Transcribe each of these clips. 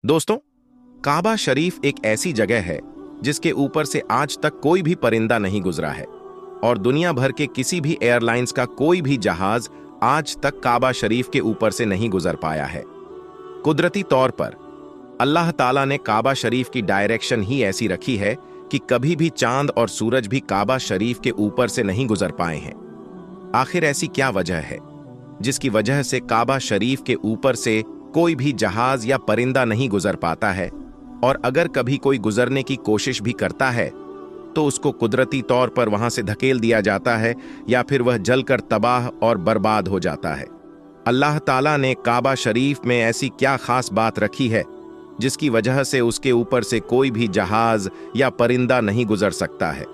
दोस्तों, काबा शरीफ एक ऐसी जगह है जिसके ऊपर से आज तक कोई भी परिंदा नहीं गुजरा है और दुनिया भर के किसी भी एयरलाइंस का कोई भी जहाज आज तक काबा शरीफ के ऊपर से नहीं गुजर पाया है। कुदरती तौर पर अल्लाह ताला ने काबा शरीफ की डायरेक्शन ही ऐसी रखी है कि कभी भी चांद और सूरज भी काबा शरीफ के ऊपर से नहीं गुजर पाए हैं। आखिर ऐसी क्या वजह है जिसकी वजह से काबा शरीफ के ऊपर से कोई भी जहाज या परिंदा नहीं गुजर पाता है, और अगर कभी कोई गुजरने की कोशिश भी करता है तो उसको कुदरती तौर पर वहां से धकेल दिया जाता है या फिर वह जलकर तबाह और बर्बाद हो जाता है। अल्लाह ताला ने काबा शरीफ में ऐसी क्या खास बात रखी है जिसकी वजह से उसके ऊपर से कोई भी जहाज या परिंदा नहीं गुजर सकता है?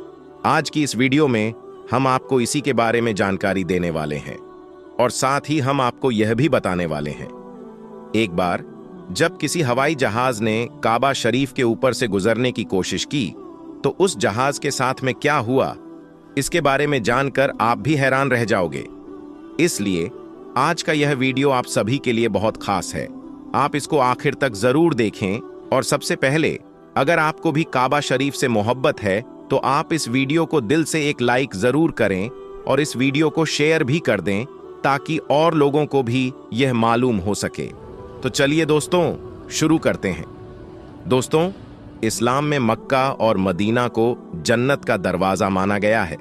आज की इस वीडियो में हम आपको इसी के बारे में जानकारी देने वाले हैं और साथ ही हम आपको यह भी बताने वाले हैं, एक बार जब किसी हवाई जहाज ने काबा शरीफ के ऊपर से गुजरने की कोशिश की तो उस जहाज के साथ में क्या हुआ, इसके बारे में जानकर आप भी हैरान रह जाओगे। इसलिए आज का यह वीडियो आप सभी के लिए बहुत खास है। आप इसको आखिर तक जरूर देखें और सबसे पहले, अगर आपको भी काबा शरीफ से मोहब्बत है तो आप इस वीडियो को दिल से एक लाइक जरूर करें और इस वीडियो को शेयर भी कर दें ताकि और लोगों को भी यह मालूम हो सके। तो चलिए दोस्तों, शुरू करते हैं। दोस्तों, इस्लाम में मक्का और मदीना को जन्नत का दरवाजा माना गया है।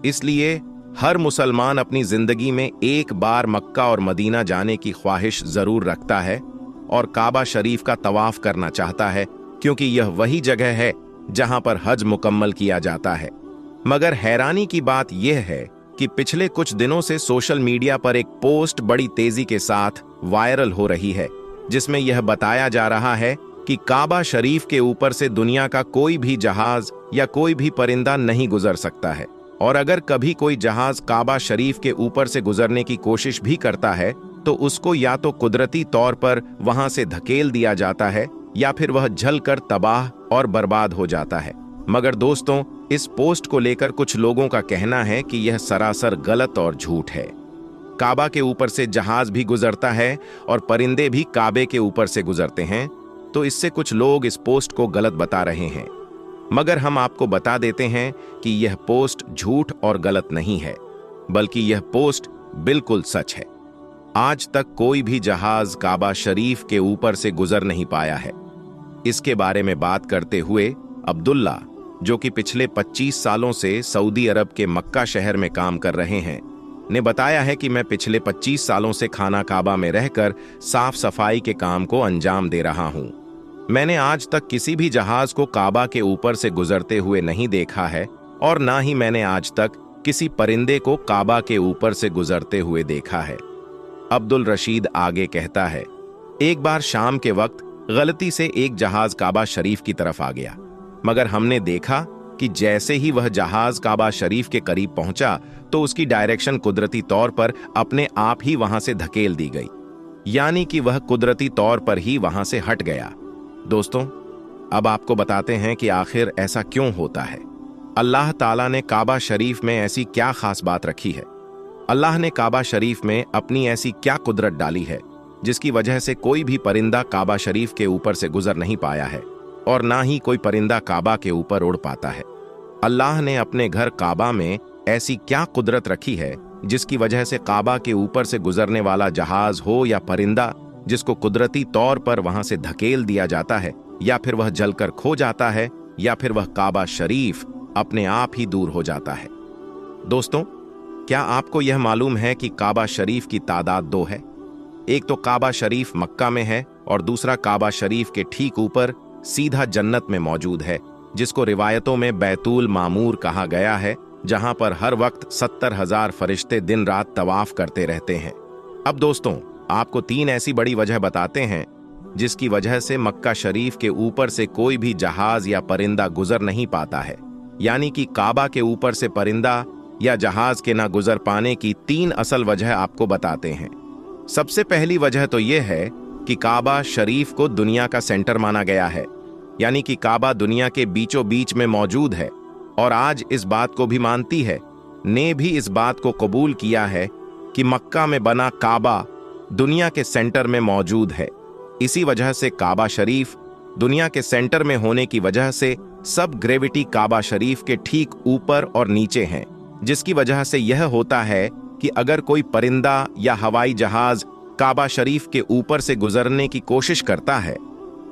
इसलिए हर मुसलमान अपनी जिंदगी में एक बार मक्का और मदीना जाने की ख्वाहिश जरूर रखता है और काबा शरीफ का तवाफ करना चाहता है, क्योंकि यह वही जगह है जहां पर हज मुकम्मल किया जाता है। मगर हैरानी की बात यह है कि पिछले कुछ दिनों से सोशल मीडिया पर एक पोस्ट बड़ी तेजी के साथ वायरल हो रही है जिसमें यह बताया जा रहा है कि काबा शरीफ के ऊपर से दुनिया का कोई भी जहाज या कोई भी परिंदा नहीं गुजर सकता है, और अगर कभी कोई जहाज काबा शरीफ के ऊपर से गुजरने की कोशिश भी करता है तो उसको या तो कुदरती तौर पर वहां से धकेल दिया जाता है या फिर वह जलकर तबाह और बर्बाद हो जाता है। मगर दोस्तों, इस पोस्ट को लेकर कुछ लोगों का कहना है कि यह सरासर गलत और झूठ है। काबा के ऊपर से जहाज भी गुजरता है और परिंदे भी काबे के ऊपर से गुजरते हैं, तो इससे कुछ लोग इस पोस्ट को गलत बता रहे हैं। मगर हम आपको बता देते हैं कि यह पोस्ट झूठ और गलत नहीं है, बल्कि यह पोस्ट बिल्कुल सच है। आज तक कोई भी जहाज काबा शरीफ के ऊपर से गुजर नहीं पाया है। इसके बारे में बात करते हुए अब्दुल्ला, जो कि पिछले 25 सालों से सऊदी अरब के मक्का शहर में काम कर रहे हैं, ने बताया है कि मैं पिछले 25 सालों से खाना काबा में रहकर साफ सफाई के काम को अंजाम दे रहा हूं। मैंने आज तक किसी भी जहाज को काबा के ऊपर से गुजरते हुए नहीं देखा है और ना ही मैंने आज तक किसी परिंदे को काबा के ऊपर से गुजरते हुए देखा है। अब्दुल रशीद आगे कहता है, एक बार शाम के वक्त गलती से एक जहाज काबा शरीफ की तरफ आ गया, मगर हमने देखा कि जैसे ही वह जहाज काबा शरीफ के करीब पहुंचा तो उसकी डायरेक्शन कुदरती तौर पर अपने आप ही वहां से धकेल दी गई, यानी कि वह कुदरती तौर पर ही वहां से हट गया। दोस्तों, अब आपको बताते हैं कि आखिर ऐसा क्यों होता है। अल्लाह ताला ने काबा शरीफ में ऐसी क्या खास बात रखी है? अल्लाह ने काबा शरीफ में अपनी ऐसी क्या कुदरत डाली है जिसकी वजह से कोई भी परिंदा काबा शरीफ के ऊपर से गुजर नहीं पाया है और ना ही कोई परिंदा काबा के ऊपर उड़ पाता है? अल्लाह ने अपने घर काबा में ऐसी क्या कुदरत रखी है जिसकी वजह से काबा के ऊपर से गुजरने वाला जहाज हो या परिंदा, जिसको कुदरती तौर पर वहां से धकेल दिया जाता है या फिर वह जलकर खो जाता है या फिर वह काबा शरीफ अपने आप ही दूर हो जाता है। दोस्तों, क्या आपको यह मालूम है कि काबा शरीफ की तादाद 2 है? एक तो काबा शरीफ मक्का में है और दूसरा काबा शरीफ के ठीक ऊपर सीधा जन्नत में मौजूद है, जिसको रिवायतों में बैतुल मामूर कहा गया है, जहां पर हर वक्त 70,000 फरिश्ते दिन रात तवाफ करते रहते हैं। अब दोस्तों, आपको 3 ऐसी बड़ी वजह बताते हैं जिसकी वजह से मक्का शरीफ के ऊपर से कोई भी जहाज या परिंदा गुजर नहीं पाता है, यानी कि काबा के ऊपर से परिंदा या जहाज के ना गुजर पाने की 3 असल वजह आपको बताते हैं। सबसे पहली वजह तो यह है कि काबा शरीफ को दुनिया का सेंटर माना गया है, यानी कि काबा दुनिया के बीचों बीच में मौजूद है और आज इस बात को भी मानती है, ने भी इस बात को कबूल किया है कि मक्का में बना काबा दुनिया के सेंटर में मौजूद है। इसी वजह से काबा शरीफ दुनिया के सेंटर में होने की वजह से सब ग्रेविटी काबा शरीफ के ठीक ऊपर और नीचे हैं, जिसकी वजह से यह होता है कि अगर कोई परिंदा या हवाई जहाज काबा शरीफ के ऊपर से गुजरने की कोशिश करता है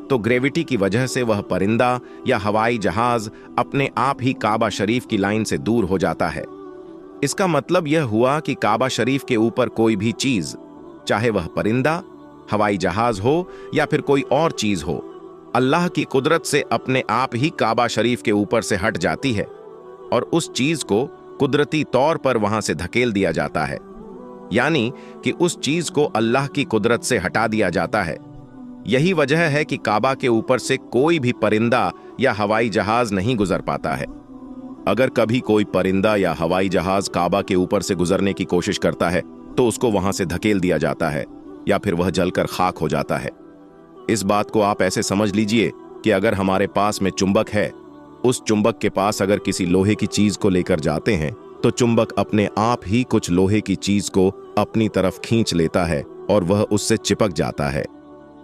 तो ग्रेविटी की वजह से वह परिंदा या हवाई जहाज अपने आप ही काबा शरीफ की लाइन से दूर हो जाता है। इसका मतलब यह हुआ कि काबा शरीफ के ऊपर कोई भी चीज, चाहे वह परिंदा, हवाई जहाज हो या फिर कोई और चीज हो, अल्लाह की कुदरत से अपने आप ही काबा शरीफ के ऊपर से हट जाती है और उस चीज को कुदरती तौर पर वहां से धकेल दिया जाता है, यानी कि उस चीज को अल्लाह की कुदरत से हटा दिया जाता है। यही वजह है कि काबा के ऊपर से कोई भी परिंदा या हवाई जहाज नहीं गुजर पाता है। अगर कभी कोई परिंदा या हवाई जहाज काबा के ऊपर से गुजरने की कोशिश करता है तो उसको वहां से धकेल दिया जाता है या फिर वह जलकर खाक हो जाता है। इस बात को आप ऐसे समझ लीजिए कि अगर हमारे पास में चुंबक है, उस चुंबक के पास अगर किसी लोहे की चीज को लेकर जाते हैं तो चुंबक अपने आप ही कुछ लोहे की चीज को अपनी तरफ खींच लेता है और वह उससे चिपक जाता है।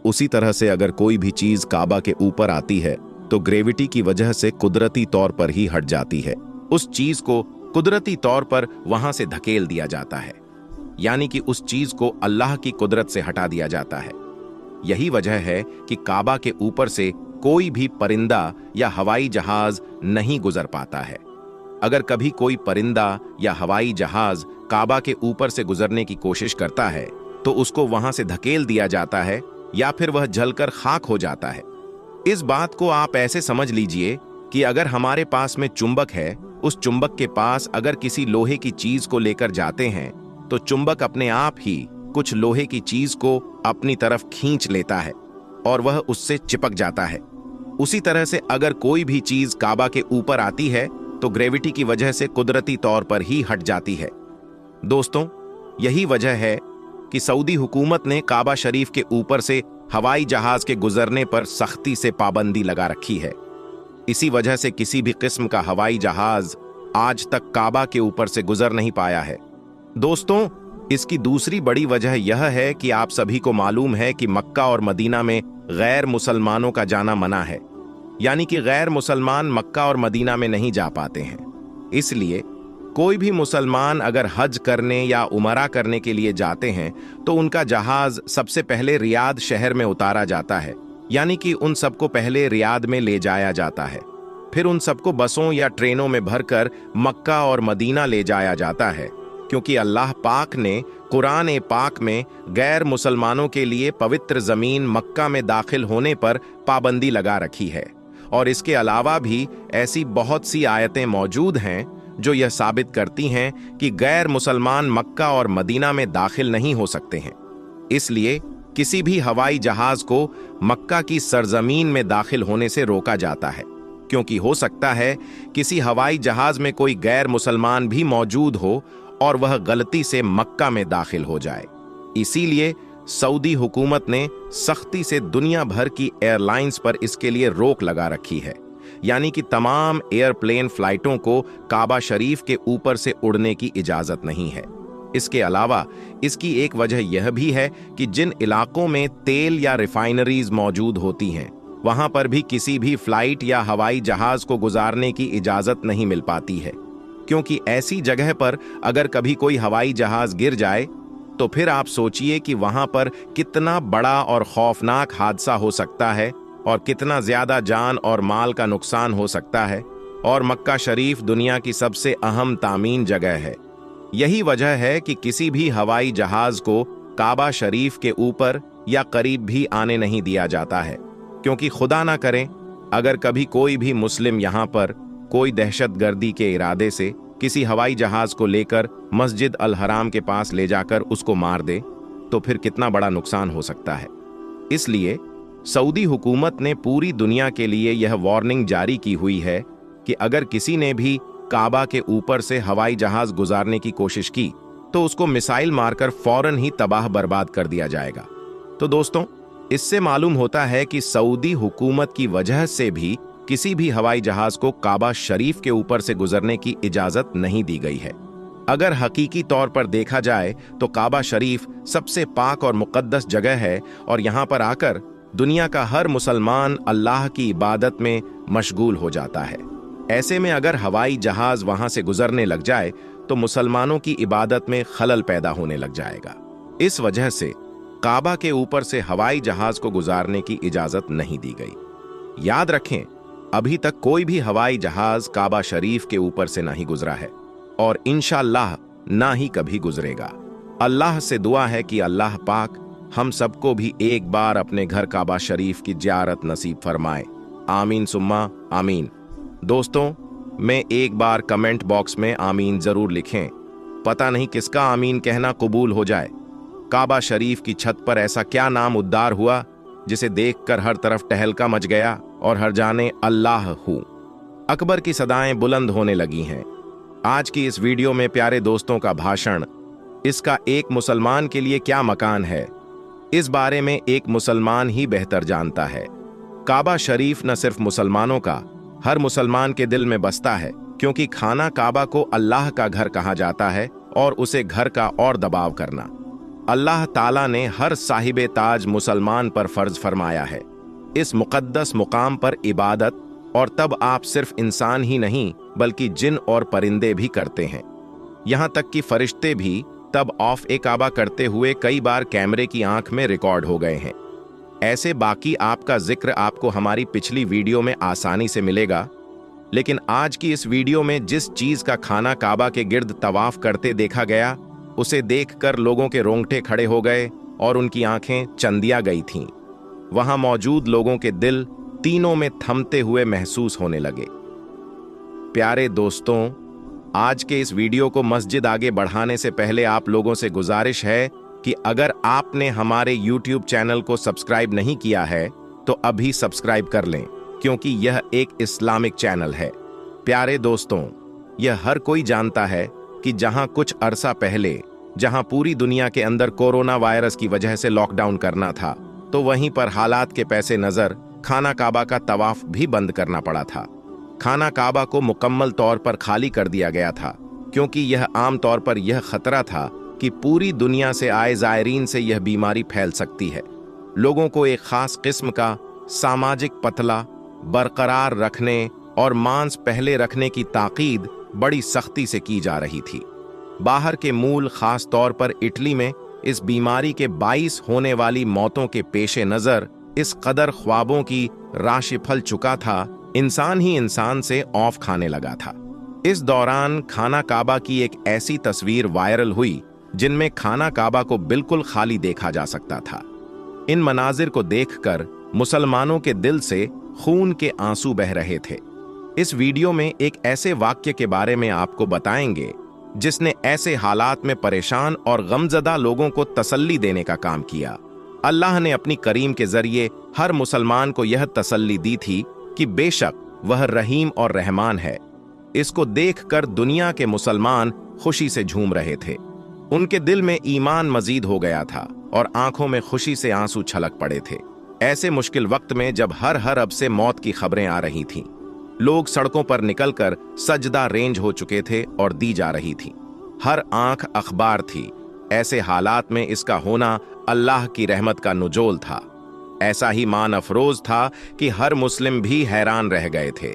उसी तरह से अगर कोई भी चीज काबा के ऊपर आती है तो ग्रेविटी की वजह से कुदरती तौर पर ही हट जाती है। उस चीज को कुदरती तौर पर वहां से धकेल दिया जाता है, यानी कि उस चीज को अल्लाह की कुदरत से हटा दिया जाता है। यही वजह है कि काबा के ऊपर से कोई भी परिंदा या हवाई जहाज नहीं गुजर पाता है। अगर कभी कोई परिंदा या हवाई जहाज काबा के ऊपर से गुजरने की कोशिश करता है तो उसको वहां से धकेल दिया जाता है या फिर वह जलकर खाक हो जाता है। इस बात को आप ऐसे समझ लीजिए कि अगर हमारे पास में चुंबक है, उस चुंबक के पास अगर किसी लोहे की चीज को लेकर जाते हैं तो चुंबक अपने आप ही कुछ लोहे की चीज को अपनी तरफ खींच लेता है और वह उससे चिपक जाता है। उसी तरह से अगर कोई भी चीज काबा के ऊपर आती है तो ग्रेविटी की वजह से कुदरती तौर पर ही हट जाती है। दोस्तों, यही वजह है कि सऊदी हुकूमत ने काबा शरीफ के ऊपर से हवाई जहाज के गुजरने पर सख्ती से पाबंदी लगा रखी है। इसी वजह से किसी भी किस्म का हवाई जहाज आज तक काबा के ऊपर से गुजर नहीं पाया है। दोस्तों, इसकी दूसरी बड़ी वजह यह है कि आप सभी को मालूम है कि मक्का और मदीना में गैर मुसलमानों का जाना मना है, यानी कि गैर मुसलमान मक्का और मदीना में नहीं जा पाते हैं। इसलिए कोई भी मुसलमान अगर हज करने या उमरा करने के लिए जाते हैं तो उनका जहाज सबसे पहले रियाद शहर में उतारा जाता है, यानी कि उन सबको पहले रियाद में ले जाया जाता है। फिर उन सबको बसों या ट्रेनों में भरकर मक्का और मदीना ले जाया जाता है, क्योंकि अल्लाह पाक ने कुरान पाक में गैर मुसलमानों के लिए पवित्र जमीन मक्का में दाखिल होने पर पाबंदी लगा रखी है। और इसके अलावा भी ऐसी बहुत सी आयतें मौजूद हैं जो यह साबित करती हैं कि गैर मुसलमान मक्का और मदीना में दाखिल नहीं हो सकते हैं। इसलिए किसी भी हवाई जहाज को मक्का की सरजमीन में दाखिल होने से रोका जाता है, क्योंकि हो सकता है किसी हवाई जहाज में कोई गैर मुसलमान भी मौजूद हो और वह गलती से मक्का में दाखिल हो जाए। इसीलिए सऊदी हुकूमत ने सख्ती से दुनिया भर की एयरलाइंस पर इसके लिए रोक लगा रखी है, यानी कि तमाम एयरप्लेन फ्लाइटों को काबा शरीफ के ऊपर से उड़ने की इजाजत नहीं है। इसके अलावा इसकी एक वजह यह भी है कि जिन इलाकों में तेल या रिफाइनरीज मौजूद होती हैं वहां पर भी किसी भी फ्लाइट या हवाई जहाज को गुजारने की इजाजत नहीं मिल पाती है, क्योंकि ऐसी जगह पर अगर कभी कोई हवाई जहाज गिर जाए तो फिर आप सोचिए कि वहां पर कितना बड़ा और खौफनाक हादसा हो सकता है और कितना ज्यादा जान और माल का नुकसान हो सकता है। और मक्का शरीफ दुनिया की सबसे अहम तामीन जगह है। यही वजह है कि किसी भी हवाई जहाज को काबा शरीफ के ऊपर या करीब भी आने नहीं दिया जाता है, क्योंकि खुदा ना करें अगर कभी कोई भी मुस्लिम यहाँ पर कोई दहशतगर्दी के इरादे से किसी हवाई जहाज को लेकर मस्जिद अल हराम के पास ले जाकर उसको मार दे तो फिर कितना बड़ा नुकसान हो सकता है। इसलिए सऊदी हुकूमत ने पूरी दुनिया के लिए यह वार्निंग जारी की हुई है कि अगर किसी ने भी काबा के ऊपर से हवाई जहाज गुजारने की कोशिश की तो उसको मिसाइल मारकर फौरन ही तबाह बर्बाद कर दिया जाएगा। तो दोस्तों, इससे मालूम होता है कि सऊदी हुकूमत की वजह से भी किसी भी हवाई जहाज को काबा शरीफ के ऊपर से गुजरने की इजाजत नहीं दी गई है। अगर हकीकी तौर पर देखा जाए तो काबा शरीफ सबसे पाक और मुकद्दस जगह है और यहाँ पर आकर दुनिया का हर मुसलमान अल्लाह की इबादत में मशगूल हो जाता है। ऐसे में अगर हवाई जहाज वहां से गुजरने लग जाए तो मुसलमानों की इबादत में खलल पैदा होने लग जाएगा। इस वजह से काबा के ऊपर से हवाई जहाज को गुजारने की इजाजत नहीं दी गई। याद रखें, अभी तक कोई भी हवाई जहाज काबा शरीफ के ऊपर से नहीं गुजरा है और इंशाअल्लाह ना ही कभी गुजरेगा। अल्लाह से दुआ है कि अल्लाह पाक हम सबको भी एक बार अपने घर काबा शरीफ की ज़ियारत नसीब फरमाए। आमीन सुम्मा आमीन। दोस्तों, मैं एक बार कमेंट बॉक्स में आमीन जरूर लिखें। पता नहीं किसका आमीन कहना कबूल हो जाए। काबा शरीफ की छत पर ऐसा क्या नाम उद्धार हुआ जिसे देखकर हर तरफ टहलका मच गया और हर जाने अल्लाह हूं। अकबर की सदाएं बुलंद होने लगी हैं। आज की इस वीडियो में प्यारे दोस्तों का भाषण, इसका एक मुसलमान के लिए क्या मकान है, इस बारे में एक मुसलमान ही बेहतर जानता है। काबा शरीफ न सिर्फ मुसलमानों का, हर मुसलमान के दिल में बसता है, क्योंकि खाना काबा को अल्लाह का घर कहा जाता है और उसे घर का और दबाव करना अल्लाह ताला ने हर साहिबे ताज मुसलमान पर फर्ज फरमाया है। इस मुकद्दस मुकाम पर इबादत और तब आप सिर्फ इंसान ही नहीं बल्कि जिन और परिंदे भी करते हैं। यहां तक कि फरिश्ते भी तब ऑफ ए काबा करते हुए कई बार कैमरे की आंख में रिकॉर्ड हो गए हैं। ऐसे बाकी आपका जिक्र आपको हमारी पिछली वीडियो में आसानी से मिलेगा, लेकिन आज की इस वीडियो में जिस चीज का खाना काबा के गिर्द तवाफ करते देखा गया, उसे देखकर लोगों के रोंगटे खड़े हो गए और उनकी आंखें चंदिया गई थीं। वहां मौजूद लोगों के दिल तीनों में थमते हुए महसूस होने लगे। प्यारे दोस्तों, आज के इस वीडियो को मस्जिद आगे बढ़ाने से पहले आप लोगों से गुजारिश है कि अगर आपने हमारे YouTube चैनल को सब्सक्राइब नहीं किया है तो अभी सब्सक्राइब कर लें, क्योंकि यह एक इस्लामिक चैनल है। प्यारे दोस्तों, यह हर कोई जानता है कि जहां कुछ अरसा पहले जहां पूरी दुनिया के अंदर कोरोना वायरस की वजह से लॉकडाउन करना था, तो वहीं पर हालात के पैसे नजर खाना काबा का तवाफ भी बंद करना पड़ा था। खाना काबा को मुकम्मल तौर पर खाली कर दिया गया था, क्योंकि यह आम तौर पर यह खतरा था कि पूरी दुनिया से आए जायरीन से यह बीमारी फैल सकती है। लोगों को एक खास किस्म का सामाजिक पतला बरकरार रखने और मांस पहले रखने की ताकीद बड़ी सख्ती से की जा रही थी। बाहर के मूल, खास तौर पर इटली में इस बीमारी के 22 होने वाली मौतों के पेशे नजर इस कदर ख्वाबों की राशि फल चुका था, इंसान ही इंसान से औफ खाने लगा था। इस दौरान खाना काबा की एक ऐसी तस्वीर वायरल हुई जिनमें खाना काबा को बिल्कुल खाली देखा जा सकता था। इन मनाजिर को देखकर मुसलमानों के दिल से खून के आंसू बह रहे थे। इस वीडियो में एक ऐसे वाक्य के बारे में आपको बताएंगे जिसने ऐसे हालात में परेशान और गमजदा लोगों को तसल्ली देने का काम किया। अल्लाह ने अपनी करीम के जरिए हर मुसलमान को यह तसल्ली दी थी कि बेशक वह रहीम और रहमान है। इसको देखकर दुनिया के मुसलमान खुशी से झूम रहे थे। उनके दिल में ईमान मजीद हो गया था और आंखों में खुशी से आंसू छलक पड़े थे। ऐसे मुश्किल वक्त में जब हर अब से मौत की खबरें आ रही थीं, लोग सड़कों पर निकलकर सजदा रेंज हो चुके थे और दी जा रही थी। हर आंख अखबार थी। ऐसे हालात में इसका होना अल्लाह की रहमत का नुजोल था। ऐसा ही मान अफरोज था कि हर मुस्लिम भी हैरान रह गए थे।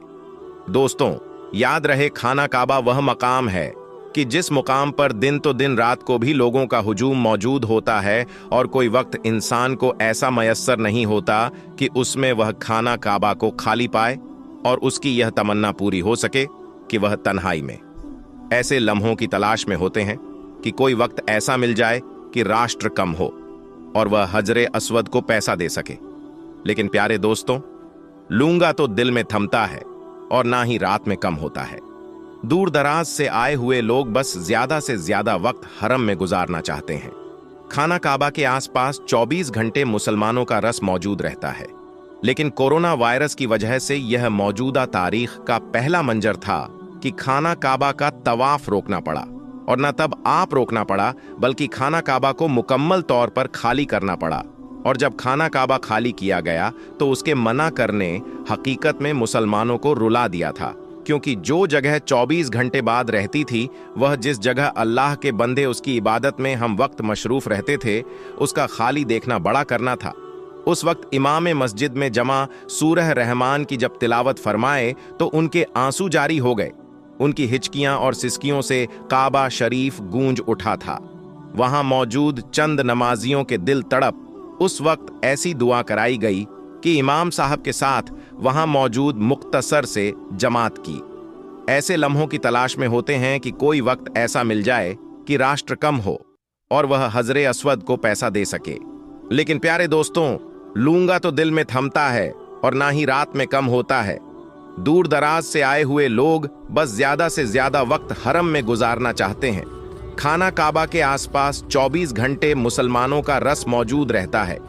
दोस्तों, याद रहे, खाना काबा वह मकाम है कि जिस मुकाम पर दिन तो दिन रात को भी लोगों का हुजूम मौजूद होता है और कोई वक्त इंसान को ऐसा मयस्सर नहीं होता कि उसमें वह खाना काबा को खाली पाए और उसकी यह तमन्ना पूरी हो सके कि वह तन्हाई में ऐसे लम्हों की तलाश में होते हैं कि कोई वक्त ऐसा मिल जाए कि राष्ट्र कम हो और वह हजरे अस्वद को पैसा दे सके। लेकिन प्यारे दोस्तों, लूंगा तो दिल में थमता है और ना ही रात में कम होता है। दूर दराज से आए हुए लोग बस ज्यादा से ज्यादा वक्त हरम में गुजारना चाहते हैं। खाना काबा के आसपास 24 घंटे मुसलमानों का रस मौजूद रहता है, लेकिन कोरोना वायरस की वजह से यह मौजूदा तारीख का पहला मंजर था कि खाना काबा का तवाफ रोकना पड़ा, और न तब आप रोकना पड़ा बल्कि खाना काबा को मुकम्मल तौर पर खाली करना पड़ा। और जब खाना काबा खाली किया गया तो उसके मना करने हकीकत में मुसलमानों को रुला दिया था, क्योंकि जो जगह 24 घंटे बाद रहती थी, वह जिस जगह अल्लाह के बंदे उसकी इबादत में हम वक्त मशरूफ रहते थे, उसका खाली देखना बड़ा करना था। उस वक्त इमाम मस्जिद में जमा सूरह रहमान की जब तिलावत फरमाए तो उनके आंसू जारी हो गए। उनकी हिचकियां और सिसकियों से काबा शरीफ गूंज उठा था। वहां मौजूद चंद नमाजियों के दिल तड़प उस वक्त ऐसी दुआ कराई गई कि इमाम साहब के साथ वहां मौजूद मुख्तसर से जमात की। ऐसे लम्हों की तलाश में होते हैं कि कोई वक्त ऐसा मिल जाए कि राष्ट्र कम हो और वह हजरे अस्वद को पैसा दे सके। लेकिन प्यारे दोस्तों, लूंगा तो दिल में थमता है और ना ही रात में कम होता है। दूर दराज से आए हुए लोग बस ज्यादा से ज्यादा वक्त हरम में गुजारना चाहते हैं। खाना काबा के आसपास 24 घंटे मुसलमानों का रस मौजूद रहता है,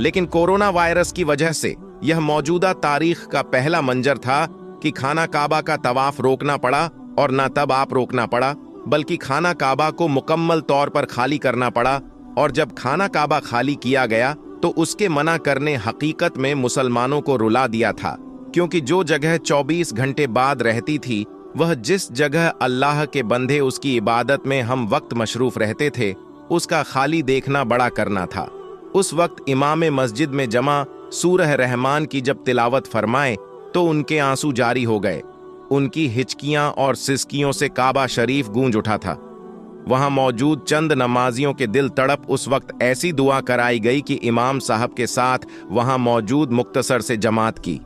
लेकिन कोरोना वायरस की वजह से यह मौजूदा तारीख का पहला मंजर था कि खाना काबा का तवाफ रोकना पड़ा, और न तब आप रोकना पड़ा बल्कि खाना काबा को मुकम्मल तौर पर खाली करना पड़ा। और जब खाना काबा खाली किया गया तो उसके मना करने हकीकत में मुसलमानों को रुला दिया था, क्योंकि जो जगह 24 घंटे बाद रहती थी, वह जिस जगह अल्लाह के बंदे उसकी इबादत में हम वक्त मशरूफ रहते थे, उसका खाली देखना बड़ा करना था। उस वक्त इमाम मस्जिद में जमा सूरह रहमान की जब तिलावत फरमाए तो उनके आंसू जारी हो गए। उनकी हिचकियां और सिसकियों से काबा शरीफ गूंज उठा था। वहां मौजूद चंद नमाजियों के दिल तड़प उस वक्त ऐसी दुआ कराई गई कि इमाम साहब के साथ वहां मौजूद मुख्तसर से जमात की।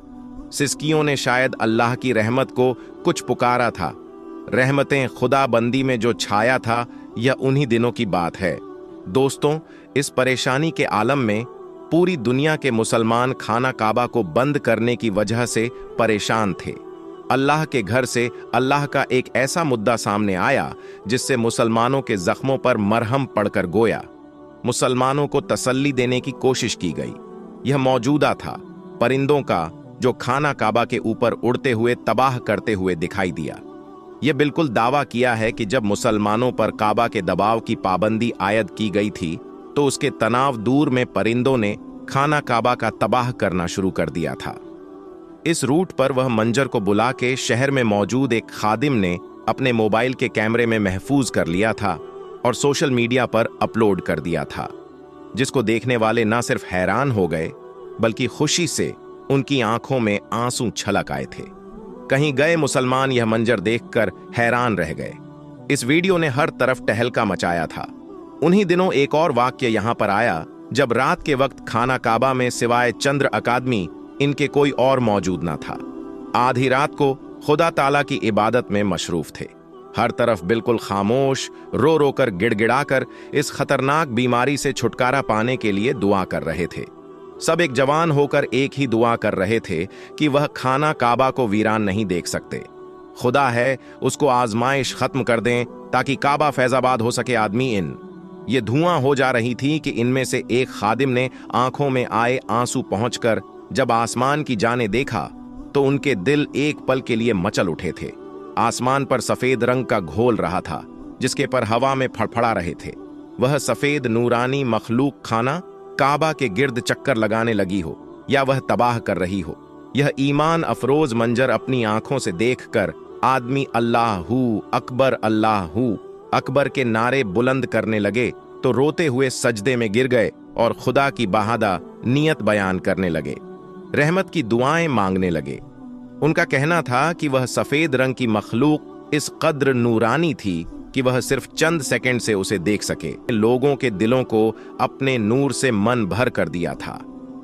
सिसकियों ने शायद अल्लाह की रहमत को कुछ पुकारा था। रहमतें खुदा बंदी में जो छाया था, यह उन्हीं दिनों की बात है। दोस्तों, इस परेशानी के आलम में पूरी दुनिया के मुसलमान खाना काबा को बंद करने की वजह से परेशान थे। अल्लाह के घर से अल्लाह का एक ऐसा मुद्दा सामने आया जिससे मुसलमानों के जख्मों पर मरहम पड़कर गोया। मुसलमानों को तसल्ली देने की कोशिश की गई। यह मौजूदा था परिंदों का जो खाना काबा के ऊपर उड़ते हुए तबाह करते हुए दिखाई दिया। यह बिल्कुल दावा किया है कि जब मुसलमानों पर काबा के दबाव की पाबंदी आयद की गई थी तो उसके तनाव दूर में परिंदों ने खाना काबा का तबाह करना शुरू कर दिया था। इस रूट पर वह मंजर को बुला के शहर में मौजूद एक खादिम ने अपने मोबाइल के कैमरे में महफूज कर लिया था और सोशल मीडिया पर अपलोड कर दिया था, जिसको देखने वाले न सिर्फ हैरान हो गए बल्कि खुशी से उनकी आंखों में आंसू छलक आए थे। कहीं गए मुसलमान यह मंजर देखकर हैरान रह गए। इस वीडियो ने हर तरफ टहलका मचाया था। उन्हीं दिनों एक और वाक्य यहां पर आया जब रात के वक्त खाना काबा में सिवाय चंद्र अकादमी इनके कोई और मौजूद ना था। आधी रात को खुदा ताला की इबादत में मशरूफ थे। हर तरफ बिल्कुल खामोश, रो रो कर गिड़गिड़ाकर इस खतरनाक बीमारी से छुटकारा पाने के लिए दुआ कर रहे थे। सब एक जवान होकर एक ही दुआ कर रहे थे कि वह खाना काबा को वीरान नहीं देख सकते। खुदा है, उसको आजमाइश खत्म कर दें ताकि काबा फैजाबाद हो सके। आदमी इन ये धुआं हो जा रही थी कि इनमें से एक खादिम ने आंखों में आए आंसू पहुंचकर जब आसमान की जाने देखा तो उनके दिल एक पल के लिए मचल उठे थे। आसमान पर सफेद रंग का घोल रहा था जिसके पर हवा में फड़फड़ा रहे थे। वह सफेद नूरानी मखलूक खाना काबा के गिर्द चक्कर लगाने लगी हो या वह तबाह कर रही हो। यह ईमान अफरोज मंजर अपनी आंखों से देखकर आदमी अल्लाहू अकबर के नारे बुलंद करने लगे तो रोते हुए सजदे में गिर गए और खुदा की बहादा नियत बयान करने लगे, रहमत की दुआएं मांगने लगे। उनका कहना था कि वह सफेद रंग की मखलूक इस कद्र नूरानी थी कि वह सिर्फ चंद सेकंड से उसे देख सके। लोगों के दिलों को अपने नूर से मन भर कर दिया था।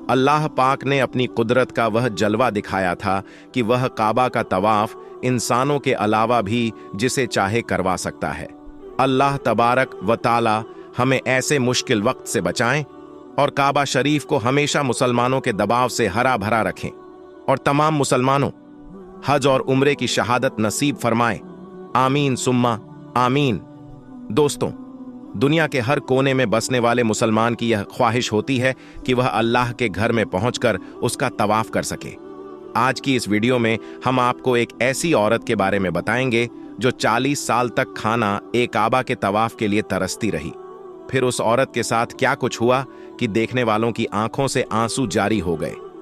अल्लाह पाक ने अपनी कुदरत का वह जलवा दिखाया था कि वह काबा का तवाफ इंसानों के अलावा भी जिसे चाहे करवा सकता है। अल्लाह तबारक व ताला हमें ऐसे मुश्किल वक्त से बचाएं और काबा शरीफ को हमेशा मुसलमानों के दबाव से हरा भरा रखें और तमाम मुसलमानों हज और उम्रे की शहादत नसीब फरमाएं। आमीन सुम्मा आमीन। दोस्तों, दुनिया के हर कोने में बसने वाले मुसलमान की यह ख्वाहिश होती है कि वह अल्लाह के घर में पहुंचकर उसका तवाफ कर सके। आज की इस वीडियो में हम आपको एक ऐसी औरत के बारे में बताएंगे जो 40 साल तक खाना ए काबा के तवाफ के लिए तरसती रही। फिर उस औरत के साथ क्या कुछ हुआ कि देखने वालों की आंखों से आंसू जारी हो गए।